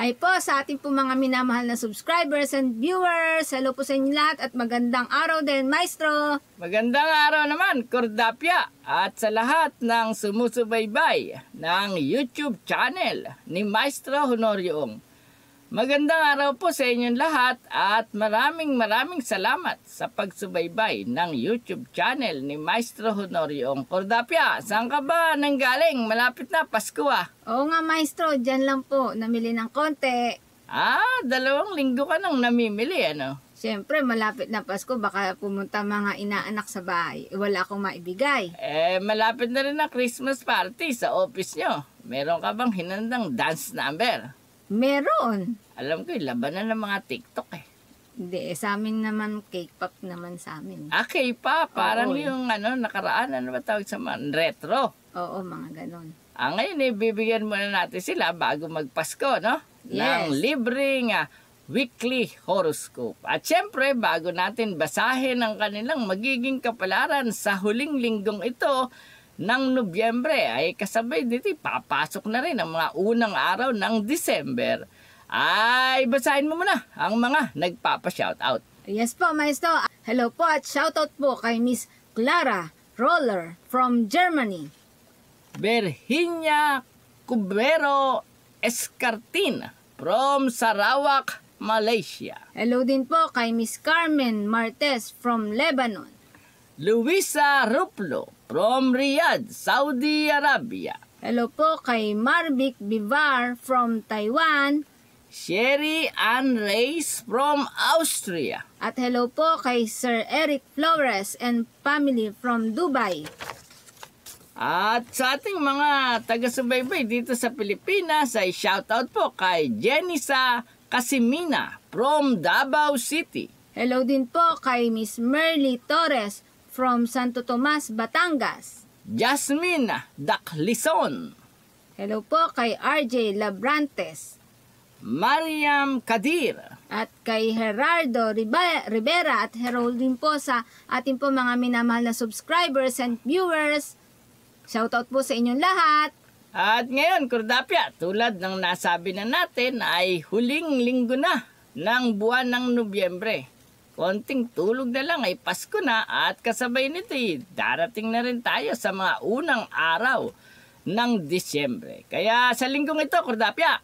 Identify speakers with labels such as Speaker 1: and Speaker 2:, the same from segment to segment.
Speaker 1: Ay po sa ating po mga minamahal na subscribers and viewers. Hello po sa inyo lahat at magandang araw din, Maestro.
Speaker 2: Magandang araw naman, Cordapia, at sa lahat ng sumusubaybay ng YouTube channel ni Maestro Honorioong. Magandang araw po sa inyong lahat at maraming salamat sa pagsubaybay ng YouTube channel ni Maestro Honorioong. Cordapia, saan ka ba nanggaling? Malapit na Pasko ah.
Speaker 1: Oo nga, Maestro, dyan lang po, namili ng konti.
Speaker 2: 2 linggo ka nang namimili, ano?
Speaker 1: Siyempre, malapit na Pasko, baka pumunta mga inaanak sa bahay. Wala akong maibigay.
Speaker 2: Malapit na rin na Christmas party sa office nyo. Meron ka bang hinandang dance number?
Speaker 1: Meron.
Speaker 2: Alam ko, labanan ng mga TikTok eh.
Speaker 1: Hindi, sa amin naman, K-pop naman sa amin.
Speaker 2: K-pop, parang
Speaker 1: Oo,
Speaker 2: yung nakaraan, ano ba tawag sa mga retro.
Speaker 1: Oo, mga ganon.
Speaker 2: Ngayon bibigyan muna natin sila bago magpasko, no?
Speaker 1: Yes.
Speaker 2: Ng libreng weekly horoscope. At syempre, bago natin basahin ang kanilang magiging kapalaran sa huling linggong ito ng Nobyembre, ay kasabay dito, papasok na rin ang mga unang araw ng December. Ay, basahin mo muna ang mga nagpapa-shoutout.
Speaker 1: Yes po, Maestro. Hello po at shoutout po kay Miss Clara Roller from Germany.
Speaker 2: Virginia Cubero Escartin from Sarawak, Malaysia.
Speaker 1: Hello din po kay Miss Carmen Martes from Lebanon.
Speaker 2: Luisa Ruplo from Riyadh, Saudi Arabia.
Speaker 1: Hello po kay Marvic Bivar from Taiwan.
Speaker 2: Sherry Ann Reyes from Austria.
Speaker 1: At hello po kay Sir Eric Flores and family from Dubai.
Speaker 2: At sa ating mga taga-subaybay dito sa Pilipinas ay shoutout po kay Jenisa Casimina from Davao City.
Speaker 1: Hello din po kay Miss Merly Torres from Santo Tomas, Batangas.
Speaker 2: Jasmine Daclison.
Speaker 1: Hello po kay RJ Labrantes.
Speaker 2: Mariam Kadir.
Speaker 1: At kay Gerardo Rivera at Harold din po sa ating po mga minamahal na subscribers and viewers. Shoutout po sa inyong lahat.
Speaker 2: At ngayon, Cordapia, tulad ng nasabi na natin ay huling linggo na ng buwan ng Nobyembre. Konting tulog na lang ay Pasko na at kasabay nito darating na rin tayo sa mga unang araw ng Disyembre. Kaya sa linggong ito, Cordapia,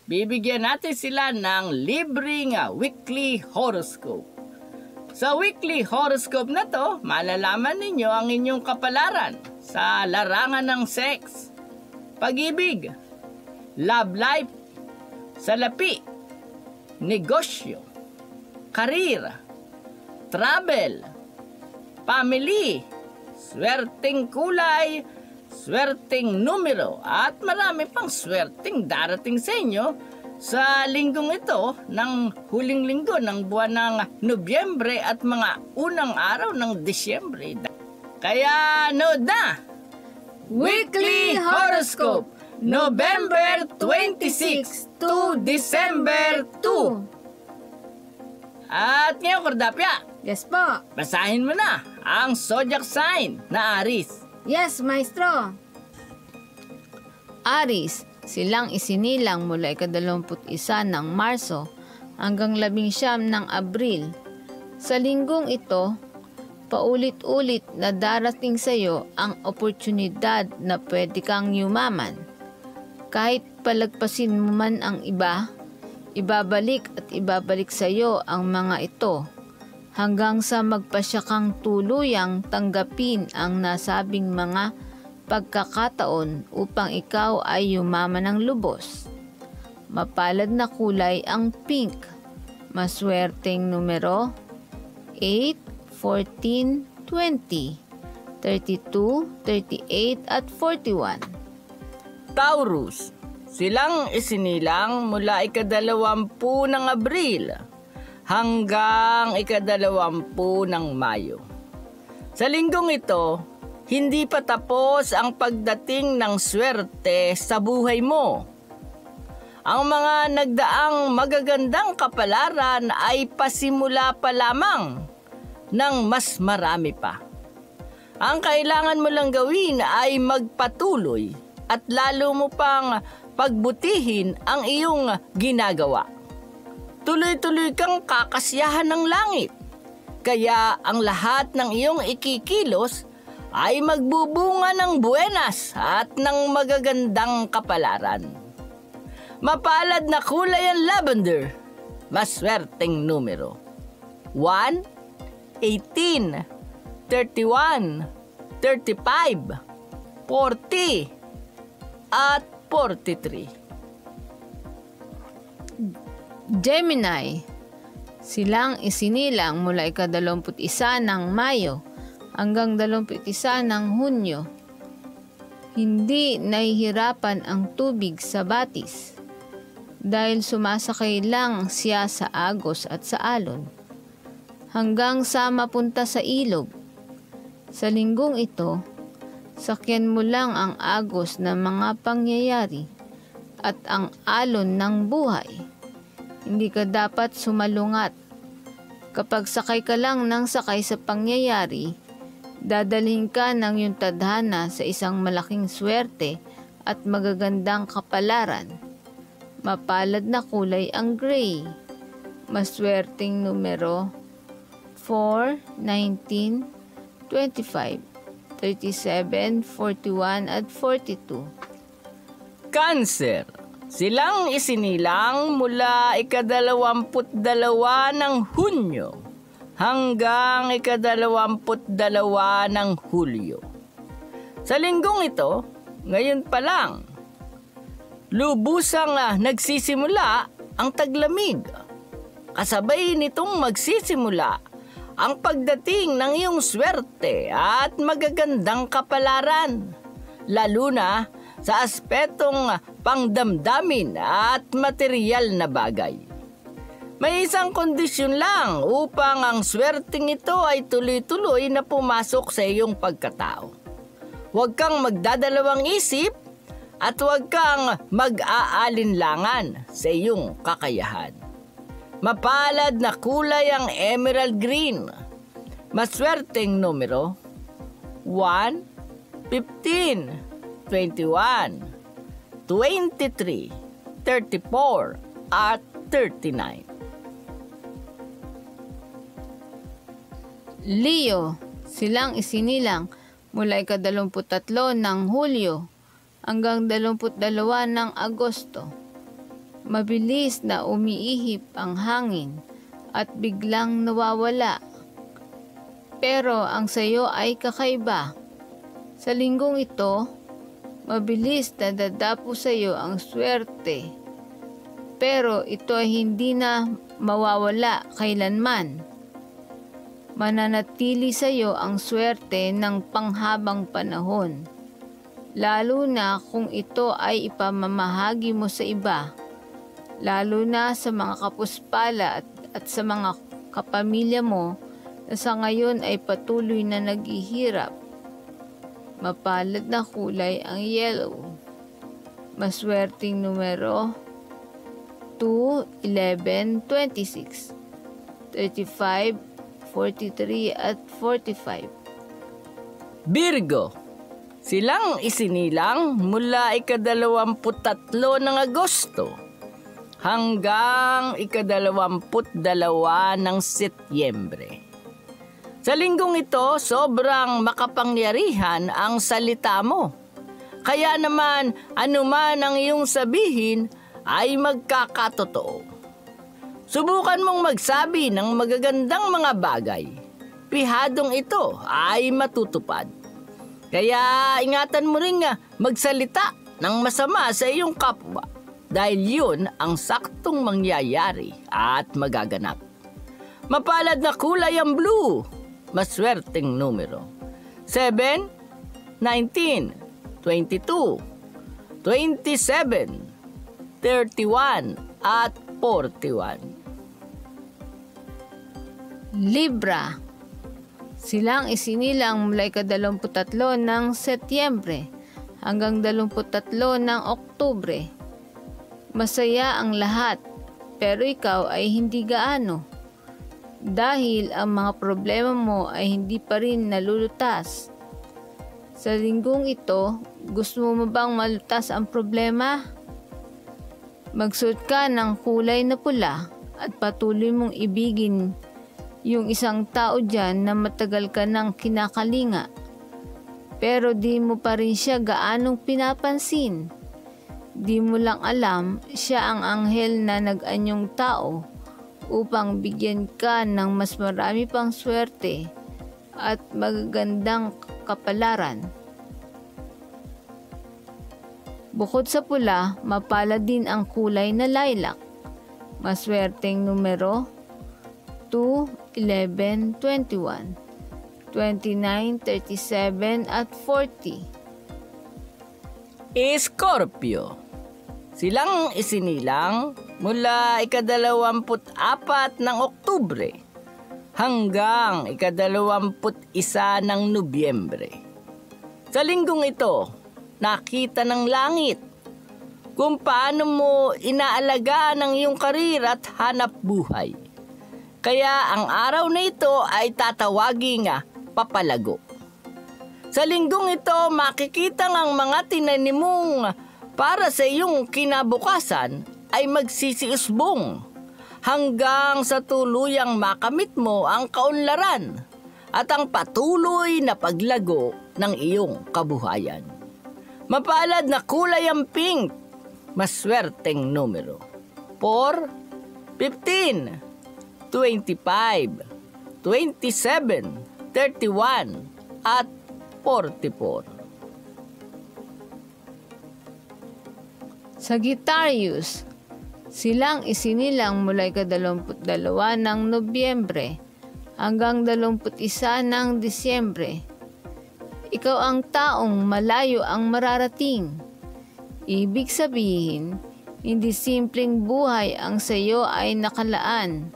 Speaker 2: bibigyan natin sila ng libreng weekly horoscope. Sa weekly horoscope na to, malalaman ninyo ang inyong kapalaran sa larangan ng sex, pag-ibig, love life, salapi, negosyo, karir, travel, family, swerteng kulay, swerteng numero, at marami pang swerteng darating sa inyo sa linggong ito ng huling linggo ng buwan ng Nobyembre at mga unang araw ng Disyembre. Kaya nood na! Weekly Horoscope, November 26 to December 2. At ngayon, Cordapia,
Speaker 1: Yes po.
Speaker 2: basahin mo na ang zodiac sign na Aries.
Speaker 1: Yes, Maestro. Aries, silang isinilang mula 21 ng Marso hanggang 19 ng Abril. Sa linggong ito, paulit-ulit na darating sa iyo ang oportunidad na pwede kang yumaman. Kahit palagpasin mo man ang iba, ibabalik at ibabalik sa iyo ang mga ito hanggang sa magpasya kang tuluyang tanggapin ang nasabing mga pagkakataon upang ikaw ay yumaman ng lubos. Mapalad na kulay ang pink. Maswerteng numero 8, 14, 20, 32, 38 at 41.
Speaker 2: Taurus, silang isinilang mula 20 ng Abril hanggang 20 ng Mayo. Sa linggong ito, hindi pa tapos ang pagdating ng swerte sa buhay mo. Ang mga nagdaang magagandang kapalaran ay pasimula pa lamang ng mas marami pa. Ang kailangan mo lang gawin ay magpatuloy at lalo mo pang pagbutihin ang iyong ginagawa. Tuloy-tuloy kang kakasyahan ng langit. Kaya ang lahat ng iyong ikikilos ay magbubunga ng buenas at ng magagandang kapalaran. Mapalad na kulay ang lavender. Maswerteng numero. 1, 18, 31, 35, 40, at 43.
Speaker 1: Gemini, silang isinilang mula ika-21 ng Mayo hanggang 21 ng Hunyo. Hindi nahihirapan ang tubig sa batis dahil sumasakay lang siya sa agos at sa alon hanggang sa mapunta sa ilog. Sa linggong ito, sakyan mo lang ang agos ng mga pangyayari at ang alon ng buhay. Hindi ka dapat sumalungat. Kapag sakay ka lang ng sakay sa pangyayari, dadalhin ka ng iyong tadhana sa isang malaking swerte at magagandang kapalaran. Mapalad na kulay ang gray. Maswerteng numero 4, 19, 25, 37, 41, at 42.
Speaker 2: Cancer, silang isinilang mula ika-22 ng Hunyo hanggang ika-22 ng Hulyo. Sa linggong ito, ngayon pa lang, lubusang nagsisimula ang taglamig. Kasabay nitong magsisimula ang pagdating ng iyong swerte at magagandang kapalaran, lalo na sa aspetong pangdamdamin at material na bagay. May isang kondisyon lang upang ang swerteng ito ay tuloy-tuloy na pumasok sa iyong pagkatao. Huwag kang magdadalawang isip at huwag kang mag-aalinlangan sa iyong kakayahan. Mapalad na kulay ang emerald green. Maswerteng numero 1, 15, 21, 23, 34, at 39.
Speaker 1: Leo, silang isinilang mula ika-23 ng Hulyo hanggang 22 ng Agosto. Mabilis na umiihip ang hangin at biglang nawawala. Pero ang sayo ay kakaiba. Sa linggong ito, mabilis na dadapo sa iyo ang swerte. Pero ito ay hindi na mawawala kailanman. Mananatili sa iyo ang swerte ng panghabang panahon. Lalo na kung ito ay ipamamahagi mo sa iba. Lalo na sa mga kapuspala at sa mga kapamilya mo na sa ngayon ay patuloy na naghihirap. Mapalad na kulay ang yellow. Maswerteng numero 2, 11, 26, 35, 43, at 45.
Speaker 2: Virgo, silang isinilang mula ika-23 ng Agosto hanggang ika-22 ng Setyembre. Sa linggong ito, sobrang makapangyarihan ang salita mo. Kaya naman, anuman ang iyong sabihin ay magkakatotoo. Subukan mong magsabi ng magagandang mga bagay. Pihadong ito ay matutupad. Kaya ingatan mo rin magsalita ng masama sa iyong kapwa dahil yun ang saktong mangyayari at magaganap. Mapalad na kulay ang blue. Maswerteng numero 7, 19, 22, 27, 31, at 41.
Speaker 1: Libra, silang isinilang mula ika-23 ng Setyembre hanggang 23 ng Oktubre. Masaya ang lahat, pero ikaw ay hindi gaano. Dahil ang mga problema mo ay hindi pa rin nalulutas. Sa linggong ito, gusto mo bang malutas ang problema? Magsuot ka ng kulay na pula at patuloy mong ibigin yung isang tao dyan na matagal ka nang kinakalinga. Pero di mo pa rin siya gaanong pinapansin. Di mo lang alam siya ang anghel na nag-anyong tao upang bigyan ka ng mas marami pang swerte at magagandang kapalaran. Bukod sa pula, mapalad din ang kulay na lilac. Maswerteng numero 2, 11, 21, 29, 37 at 40.
Speaker 2: Scorpio. Silang isinilang mula ika-24 ng Oktubre hanggang ika-21 ng Nobyembre. Sa linggong ito, nakita ng langit kung paano mo inaalagaan ang iyong karir at hanap buhay. Kaya ang araw na ito ay tatawaging papalago. Sa linggong ito, makikita ang mga tinanim mong para sa iyong kinabukasan ay magsisiusbong hanggang sa tuluyang makamit mo ang kaunlaran at ang patuloy na paglago ng iyong kabuhayan. Mapalad na kulay ang pink, maswerteng numero 4, 15, 25, 27, 31 at 44.
Speaker 1: Sagittarius, silang isinilang mula ika-22 ng Nobyembre hanggang 21 ng Disyembre. Ikaw ang taong malayo ang mararating. Ibig sabihin, hindi simpleng buhay ang sa iyo ay nakalaan.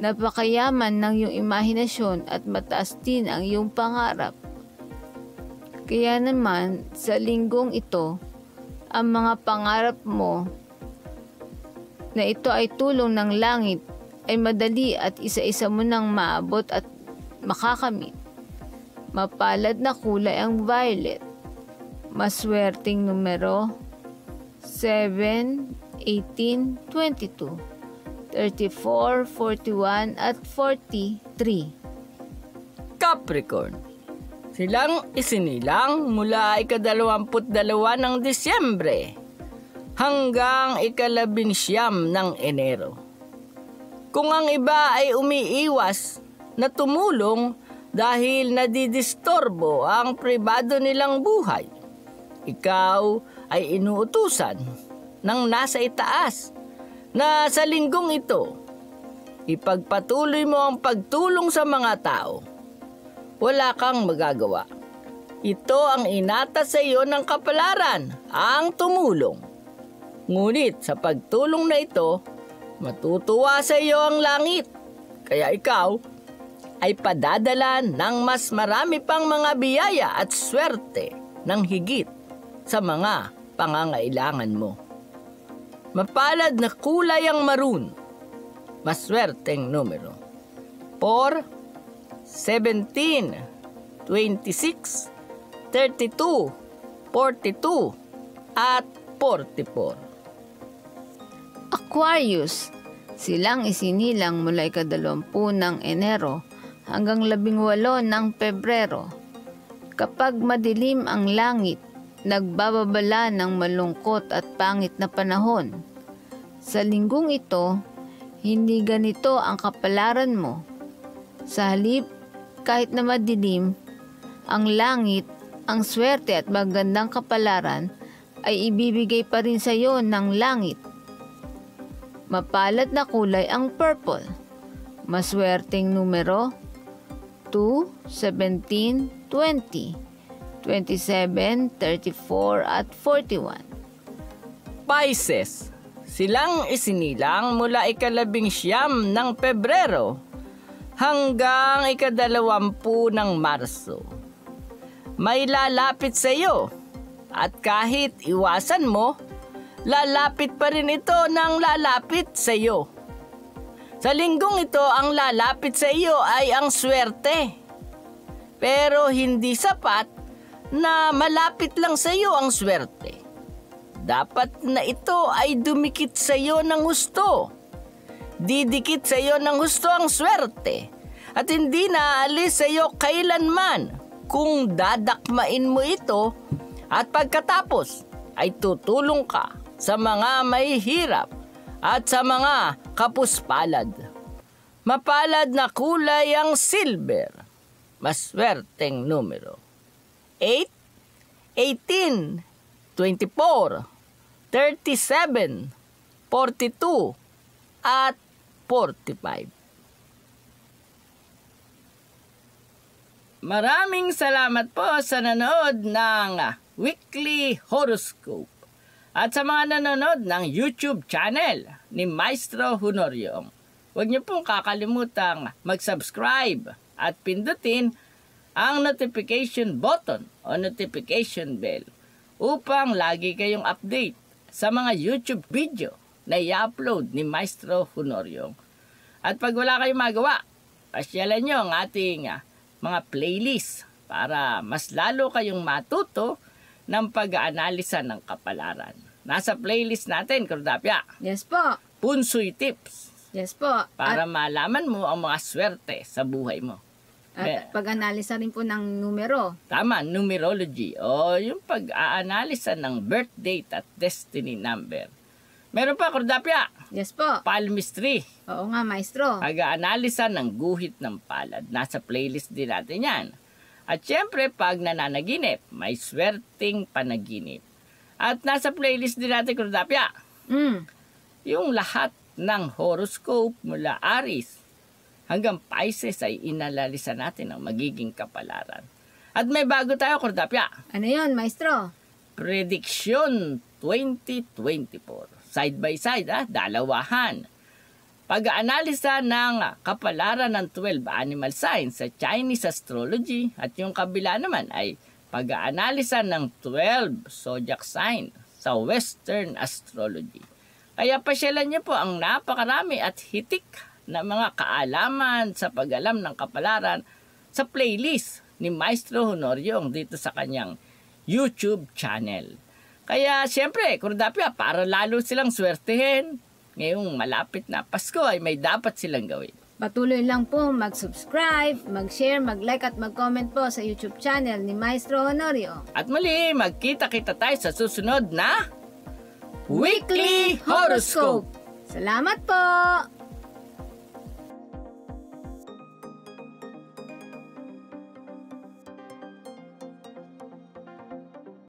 Speaker 1: Napakayaman ng iyong imahinasyon at mataas din ang iyong pangarap. Kaya naman, sa linggong ito, ang mga pangarap mo na ito ay tulong ng langit ay madali at isa-isa mo nang maabot at makakamit. Mapalad na kulay ang violet. Maswerteng numero 7, 18, 22, 34, 41 at 43.
Speaker 2: Capricorn. Silang isinilang mula ika-22 ng Disyembre hanggang ika-19 ng Enero. Kung ang iba ay umiiwas na tumulong dahil nadidistorbo ang pribado nilang buhay, ikaw ay inuutusan ng nasa itaas na sa linggong ito, ipagpatuloy mo ang pagtulong sa mga tao. Wala kang magagawa. Ito ang inata sa iyo ng kapalaran, ang tumulong. Ngunit sa pagtulong na ito, matutuwa sa iyo ang langit. Kaya ikaw ay padadala ng mas marami pang mga biyaya at swerte ng higit sa mga pangangailangan mo. Mapalad na kulay ang maroon, maswerteng numero 4, 17, 26, 32, 42 at 44.
Speaker 1: Aquarius, silang isinilang mula ika-20 ng Enero hanggang 18 ng Pebrero. Kapag madilim ang langit, nagbababala ng malungkot at pangit na panahon. Sa linggong ito, hindi ganito ang kapalaran mo. Sa halip, kahit na madilim, ang langit, ang swerte at magandang kapalaran ay ibibigay pa rin sa iyo ng langit. Mapalad na kulay ang purple. Maswerteng numero 2, 17, 20, 27, 34 at 41.
Speaker 2: Pisces, silang isinilang mula ika-19 ng Pebrero hanggang ika-20 ng Marso. May lalapit sa iyo at kahit iwasan mo, lalapit pa rin ito ng lalapit sa iyo. Sa linggong ito, ang lalapit sa iyo ay ang swerte. Pero hindi sapat na malapit lang sa iyo ang swerte. dapat na ito ay dumikit sa iyo ng husto. Didikit sa iyo ng husto ang swerte at hindi naaalis sa iyo kailanman kung dadakmain mo ito at pagkatapos ay tutulong ka sa mga mahihirap at sa mga kapuspalad. Mapalad na kulay ang silver, maswerteng numero. 8, 18, 24, 37, 42, at 45. Maraming salamat po sa nanood ng Weekly Horoscope at sa mga nanonood ng YouTube channel ni Maestro Honorio. Huwag niyo pong kakalimutang mag-subscribe at pindutin ang notification button o notification bell upang lagi kayong update sa mga YouTube video na i-upload ni Maestro Honorio. At pag wala kayong magawa, pasyalan nyo ang ating mga playlist para mas lalo kayong matuto ng pag-aanalisa ng kapalaran. Nasa playlist natin, Kordapya.
Speaker 1: Yes po.
Speaker 2: Punsoy Tips.
Speaker 1: Yes po.
Speaker 2: Para malaman mo ang mga swerte sa buhay mo.
Speaker 1: At pag-analisa rin po ng numero.
Speaker 2: Tama, numerology. O yung pag-aanalisa ng birth date at destiny number. Meron pa, Kordapya.
Speaker 1: Yes po.
Speaker 2: Palmistry.
Speaker 1: Oo nga, maestro.
Speaker 2: Pag-aanalisa ng guhit ng palad. Nasa playlist din natin yan. At syempre, pag nananaginip, may swerting panaginip. At nasa playlist din natin, Kordapya. Yung lahat ng horoscope mula Aries hanggang Pisces ay inalalisa natin ang magiging kapalaran. At may bago tayo, Kordapya.
Speaker 1: Ano yun, maestro?
Speaker 2: Prediction 2024. Side by side, dalawahan. Pag-aanalisa ng kapalaran ng 12 animal signs sa Chinese astrology at yung kabila naman ay pag-aanalisa ng 12 zodiac sign sa Western astrology. Kaya pasyalan niyo po ang napakarami at hitik na mga kaalaman sa pag-alam ng kapalaran sa playlist ni Maestro Honorio dito sa kanyang YouTube channel. Kaya siyempre, Kordapya, para lalo silang swertehin, ngayong malapit na Pasko ay may dapat silang gawin.
Speaker 1: Patuloy lang po mag-subscribe, mag-share, mag-like at mag-comment po sa YouTube channel ni Maestro Honorio.
Speaker 2: At muli, magkita-kita tayo sa susunod na Weekly Horoscope.
Speaker 1: Salamat po!